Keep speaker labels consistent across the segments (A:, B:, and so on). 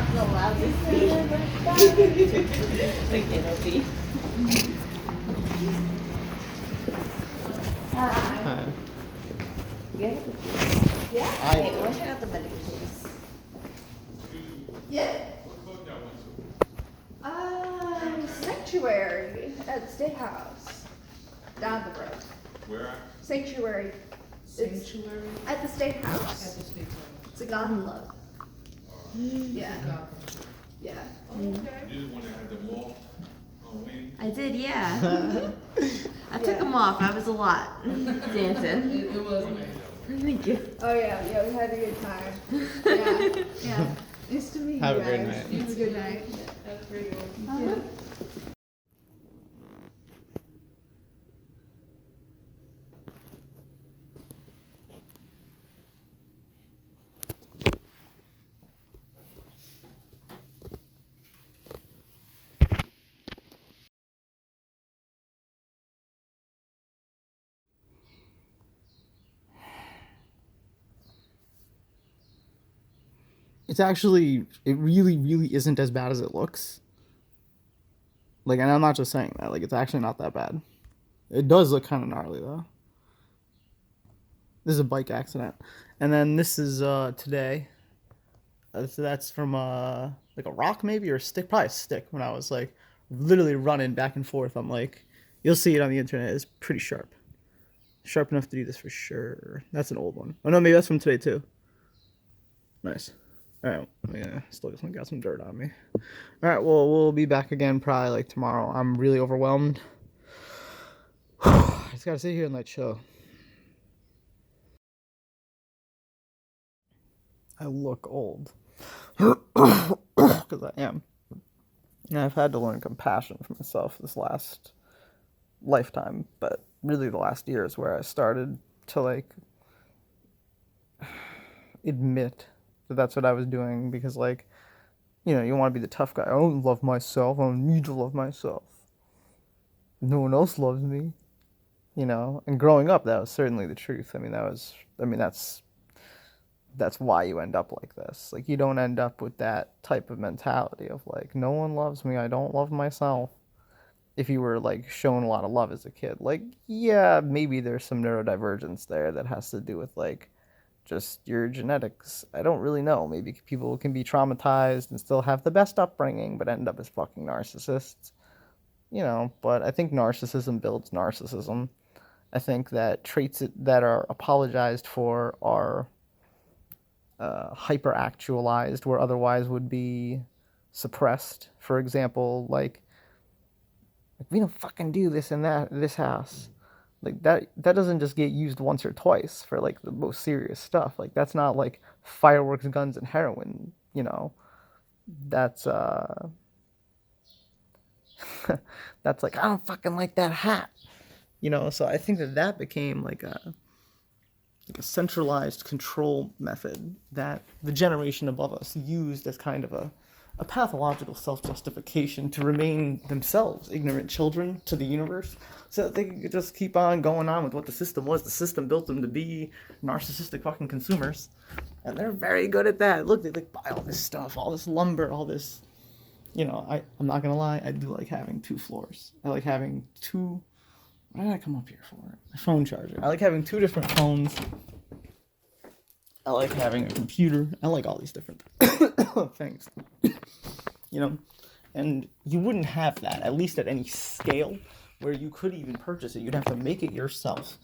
A: not the loudest thing. Like it'll be.
B: Hi.
A: Yeah.
B: I
A: Wait, why should I have the medications?
C: Yeah. Sanctuary at the State House. Down the road.
D: Where?
C: Sanctuary.
E: Sanctuary
C: At the State
E: at
C: House.
E: the state level.
C: It's a God Club. Yeah. Yeah.
D: You just want to have them all on wing?
A: I did, yeah. I took them off. I was a lot dancing.
E: It was amazing.
A: Thank you.
C: Oh yeah, we had a good time. Yeah. Yeah. Nice to meet you
B: Have a
C: guys.
B: great night.
C: Have a good night.
E: That's pretty good.
C: Yeah.
B: It's actually, it really isn't as bad as it looks. Like, and I'm not just saying that. Like, it's actually not that bad. It does look kind of gnarly, though. This is a bike accident. And then this is, today. So that's from, like a rock maybe, or a stick? Probably a stick, when I was, like, literally running back and forth. I'm like, you'll see it on the internet. It's pretty sharp. Sharp enough to do this for sure. That's an old one. Oh, no, maybe that's from today, too. Nice. Alright, yeah, still got some dirt on me. Alright, well, we'll be back again probably like tomorrow. I'm really overwhelmed. I just gotta sit here and like chill. I look old. Because I am. And I've had to learn compassion for myself this last lifetime, but really the last year is where I started to like admit that that's what I was doing, because like, you know, you want to be the tough guy. I don't love myself. I don't need to love myself. No one else loves me, you know. And growing up, that was certainly the truth. I mean, that's why you end up like this. Like, you don't end up with that type of mentality of like, no one loves me. I don't love myself. If you were like shown a lot of love as a kid, like, yeah, maybe there's some neurodivergence there that has to do with like just your genetics. I don't really know. Maybe people can be traumatized and still have the best upbringing, but end up as fucking narcissists. You know, but I think narcissism builds narcissism. I think that traits that are apologized for are hyper-actualized, where otherwise would be suppressed. For example, like we don't fucking do this and that in this house. Like that doesn't just get used once or twice for like the most serious stuff. Like that's not like fireworks, guns, and heroin, you know. That's that's like, I don't fucking like that hat. You know, so I think that became like a centralized control method that the generation above us used as kind of a pathological self-justification to remain themselves ignorant children to the universe, so that they could just keep on going on with what the system was. The system built them to be narcissistic fucking consumers, and they're very good at that. Look, they like buy all this stuff, all this lumber, all this, you know. I'm not gonna lie, I do like having 2 floors. I like having 2, what did I come up here for? My phone charger. I like having 2 different phones. I like having a computer. I like all these different things. You know? And you wouldn't have that, at least at any scale, where you could even purchase it. You'd have to make it yourself.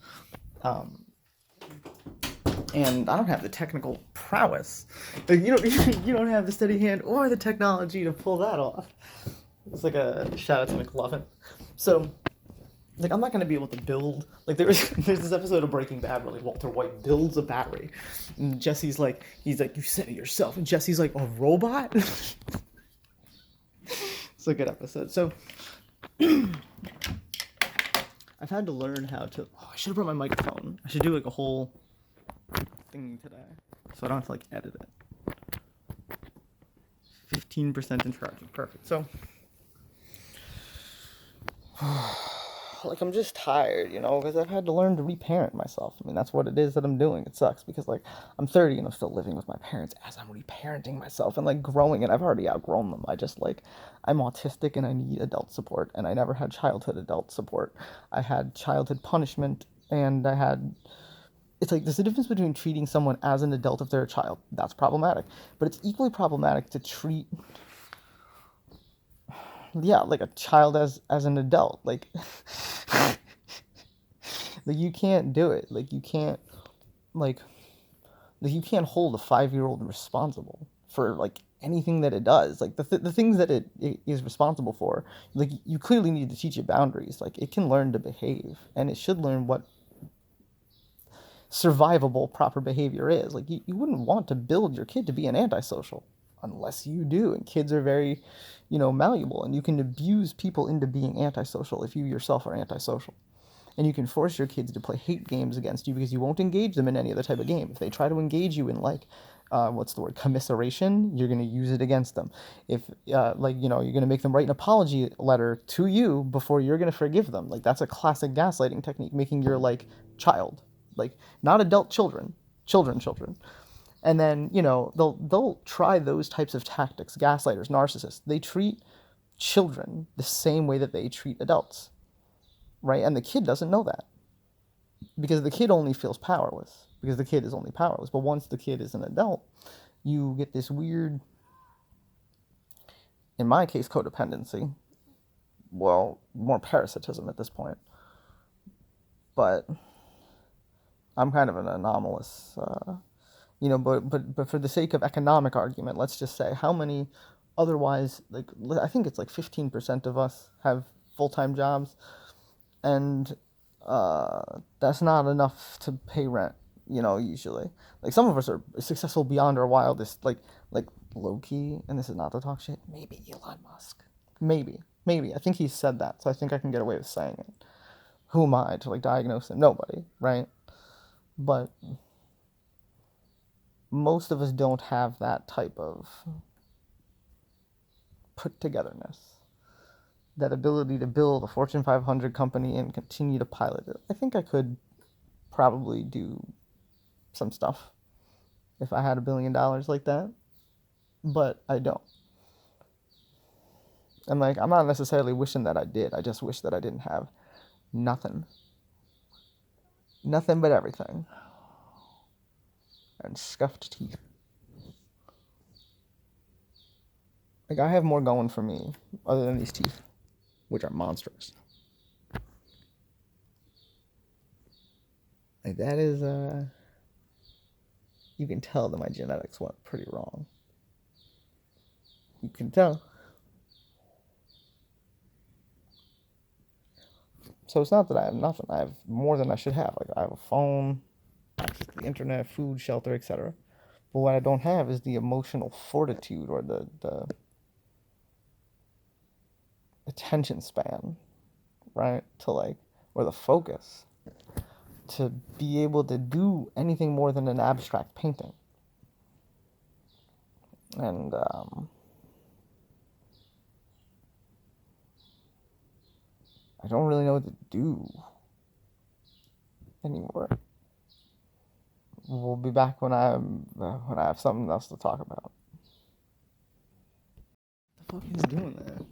B: And I don't have the technical prowess. Like, you don't have the steady hand or the technology to pull that off. It's like a shout out to McLovin. So, like, I'm not gonna be able to build, like, there's this episode of Breaking Bad where like Walter White builds a battery, and Jesse's like, he's like, you said it yourself, and Jesse's like, a robot. It's a good episode. So I've had to learn how to. Oh, I should have brought my microphone. I should do like a whole thing today, so I don't have to like edit it. 15% in charging. Perfect. So like I'm just tired, you know, because I've had to learn to reparent myself. I mean, that's what it is that I'm doing. It sucks because like I'm 30 and I'm still living with my parents as I'm reparenting myself and like growing, and I've already outgrown them. I just like I'm autistic and I need adult support, and I never had childhood adult support. I had childhood punishment, and I had it's like there's a difference between treating someone as an adult if they're a child. That's problematic. But it's equally problematic to treat yeah, like a child as an adult. Like like you can't do it. Like you can't hold a 5-year-old responsible for like anything that it does. Like the things that it is responsible for. Like you clearly need to teach it boundaries. Like it can learn to behave, and it should learn what survivable proper behavior is. Like you wouldn't want to build your kid to be an antisocial unless you do. And kids are very, malleable, and you can abuse people into being antisocial if you yourself are antisocial. And you can force your kids to play hate games against you because you won't engage them in any other type of game. If they try to engage you in commiseration, you're going to use it against them. If you're going to make them write an apology letter to you before you're going to forgive them. Like that's a classic gaslighting technique, making your child, not adult children. And then, they'll try those types of tactics. Gaslighters, narcissists, they treat children the same way that they treat adults. Right? And the kid doesn't know that. Because the kid only feels powerless. Because the kid is only powerless. But once the kid is an adult, you get this weird, in my case, codependency. Well, more parasitism at this point. But I'm kind of an anomalous, but for the sake of economic argument, let's just say how many otherwise, I think it's 15% of us have full-time jobs. And that's not enough to pay rent, usually. Some of us are successful beyond our wildest, like low-key, and this is not to talk shit, maybe Elon Musk. Maybe. I think he said that, so I think I can get away with saying it. Who am I to, diagnose him? Nobody, right? But most of us don't have that type of put-togetherness. That ability to build a Fortune 500 company and continue to pilot it. I think I could probably do some stuff if I had $1 billion like that, but I don't. And I'm not necessarily wishing that I did. I just wish that I didn't have nothing. Nothing but everything. And scuffed teeth. I have more going for me other than these teeth, which are monstrous. That is, you can tell that my genetics went pretty wrong. You can tell. So it's not that I have nothing. I have more than I should have. I have a phone, access to the internet, food, shelter, etc. But what I don't have is the emotional fortitude or the attention span, right? Or the focus to be able to do anything more than an abstract painting. And I don't really know what to do anymore. We'll be back when I have something else to talk about. What the fuck is doing that?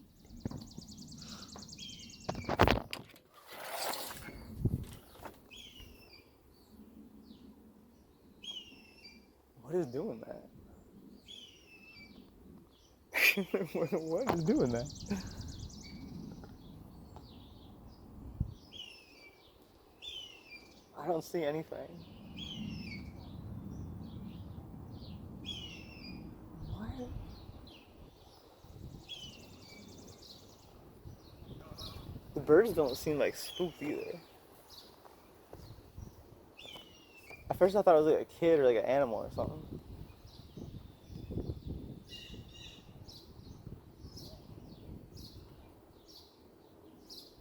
B: What is doing that? What is doing that? I don't see anything. What? The birds don't seem spooked either. At first I thought it was a kid or an animal or something.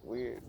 B: Weird.